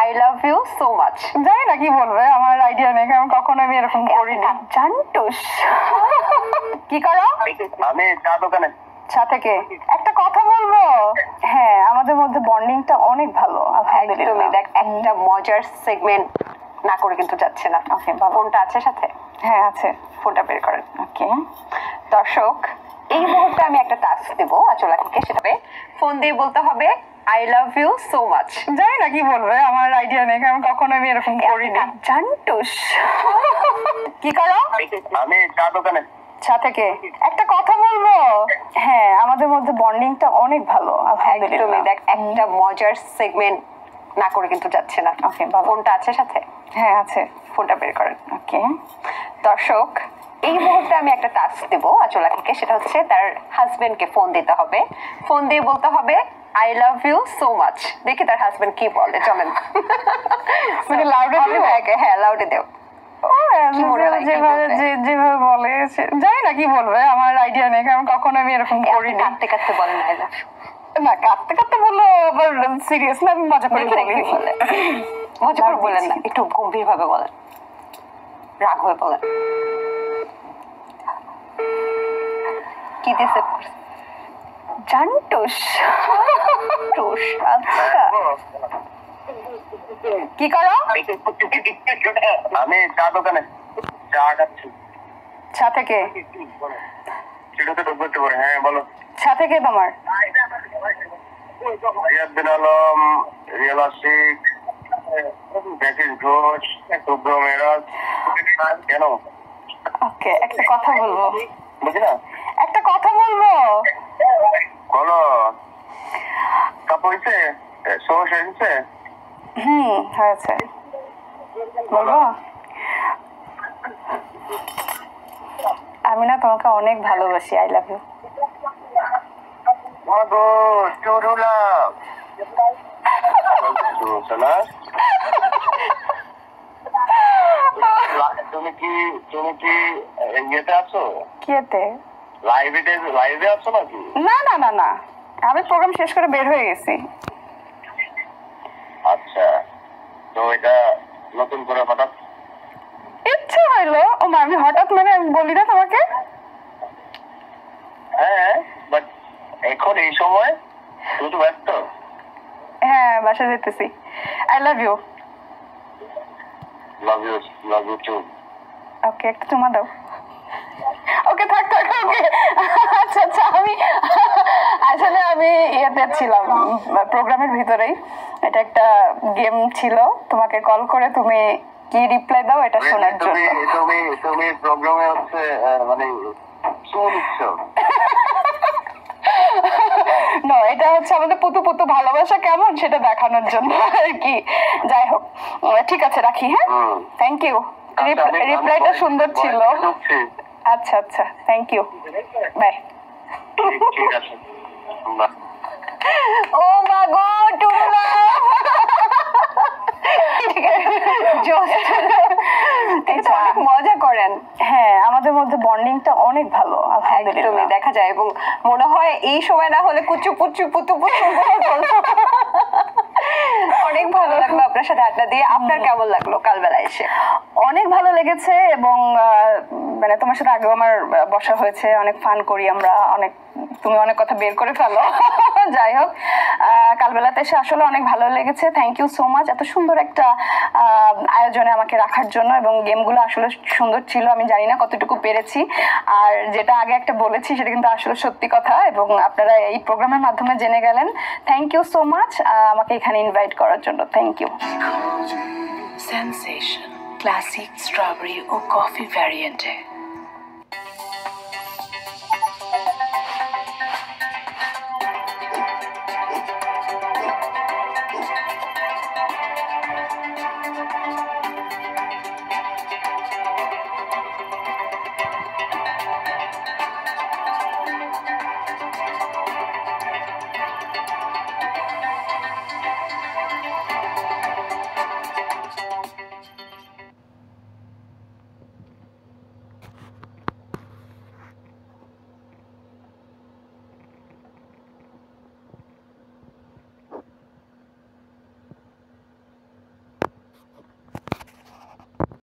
I love you so much. জানি না কি বলবে, আমার আইডিয়া নেই, কারণ কখনো আমি এরকম করিনি। জান্টুস কি করো? আমি চা দোকানে। চা থেকে একটা কথা বলবো। হ্যাঁ, আমাদের মধ্যে বন্ডিংটা অনেক ভালো, একদমই। দেখ, একটা মজার সেগমেন্ট না করে কিন্তু যাচ্ছে না। ওকে, বলো। ফোনটা আছে সাথে? হ্যাঁ আছে। ফোনটা বের করেন। ওকে, দর্শক, এই মুহূর্তে আমি একটা টাস্ক দেবো আচলাকে, সেটা ফোন দিয়ে বলতে হবে I love you so much. জানি না কি বলবে, আমার আইডিয়া নেই, কারণ কখনো আমি এরকম করিনি। জান্টুস কি করো? আমি চা দোকানে। চা থেকে একটা কথা বলবো। হ্যাঁ, আমাদের মধ্যে বন্ডিংটা অনেক ভালো, একদমই। দেখ, একটা মজার সেগমেন্ট না করে কিন্তু যাচ্ছে না। ওকে, বলো। ফোনটা আছে সাথে? হ্যাঁ আছে। ফোনটা বের করেন। ওকে, দর্শক, এই মুহূর্তে আমি একটা টাস্ক দেবো আচলাকে, সেটা হচ্ছে তার হাজবেন্ডকে ফোন দিতে হবে। ফোন দিয়ে বলতে হবে I love you so much. দেখি তার হাজবেন্ড কি বলে, চলেন। মানে লাউডে দিও? হ্যাঁ, লাউডে দেও। কি মনে হয়, কি যেভাবে বলবে? যেভাবে বলে জানি না কি বলবে, আমার আইডিয়া নেই, কারণ কখনো আমি এরকম করিনি। কাঁদতে কাঁদতে বলেন আই লাভ না, কাঁদতে কাঁদতে বললো আবার সিরিয়াস না, আমি মজা করে বলি। বলে, মজা করে বলেন না, একটু গম্ভীর ভাবে বলেন, রাগ হয়ে বলেন। কি দিছে? জান্টুস। টুস, আচ্ছা। কি করো? আমি চা দোকানে চা খাচ্ছি। চা থেকে সেটাতে ঢুকতে পারে। হ্যাঁ বলো। চা থেকে তোমার রিয়াদ বিন আলম, রিয়াল আশিক, জাকির ঘোষ, শুভ্র মেরাজ। কেন? ওকে, একটা কথা বলবো। বুঝি না। একটা কথা বলবো। বলো। কাপড় হয়েছে? সমস্যা হয়েছে? হয়েছে। বলবো? আমি না তোমাকে অনেক ভালোবাসি, আই লাভ ইউ। মাগো চুরুলা। তুমি কি ইয়েতে আছো? কিয়েতে? লাইভে আছো নাকি? না না না না, আমি প্রোগ্রাম শেষ করে বের হয়ে গেছি। আচ্ছা, তো এটা নতুন করে হঠাৎ ইচ্ছা হইলো। ও মা, আমি হঠাৎ মানে আমি বলি না তোমাকে। হ্যাঁ, বাট এখন এই সময় তুমি তো ব্যস্ত। হ্যাঁ, বাসা যেতেছি। I love you. Love you too. Okay, একটা চুমা দাও। ওকে, থাক থাক। ওকে, আচ্ছা আচ্ছা। আমি আসলে আমি ইয়েতে ছিলাম, প্রোগ্রামের ভিতরেই। এটা একটা গেম ছিল, তোমাকে কল করে তুমি কি রিপ্লাই দাও এটা শোনার জন্য। তুমি প্রোগ্রামে হচ্ছে মানে শুনছ। না, এটা হচ্ছে আমাদের পুতু পুতু ভালোবাসা কেমন সেটা দেখানোর জন্য আর কি। যাই হোক, ঠিক আছে, রাখি। হ্যাঁ, থ্যাংক ইউ। রিপ্লাইটা সুন্দর ছিল। আচ্ছা আচ্ছা, থ্যাংক ইউ, বাই। ঠিক আছে। ও মা গো, টুলা। অনেক মজা করেন। হ্যাঁ, আমাদের মধ্যে বন্ডিংটা অনেক ভালো, একদমই দেখা যায়, এবং মনে হয় এই সময় না হলে কুচু পুচু পুতু পুতু অনেক ভালো লাগলো আপনার সাথে আড্ডা দিয়ে। আপনার কেমন লাগলো কালবেলা এসে? অনেক ভালো লেগেছে, এবং মানে তোমার সাথে আগেও আমার বসা হয়েছে, অনেক ফান করি আমরা, অনেক তুমি অনেক কথা বের করে ফেলো। যাই হোক, কালবেলাতে এসে আসলে অনেক ভালো লেগেছে। থ্যাংক ইউ সো মাচ এত সুন্দর একটা আয়োজনে আমাকে রাখার জন্য, এবং গেমগুলো আসলে সুন্দর ছিল। আমি জানি না কতটুকু পেরেছি, আর যেটা আগে একটা বলেছি সেটা কিন্তু আসলে সত্যি কথা, এবং আপনারা এই প্রোগ্রামের মাধ্যমে জেনে গেলেন। থ্যাংক ইউ সো মাচ আমাকে এখানে ইনভাইট করার জন্য। Thank you. Sensation, classic strawberry or coffee variant है।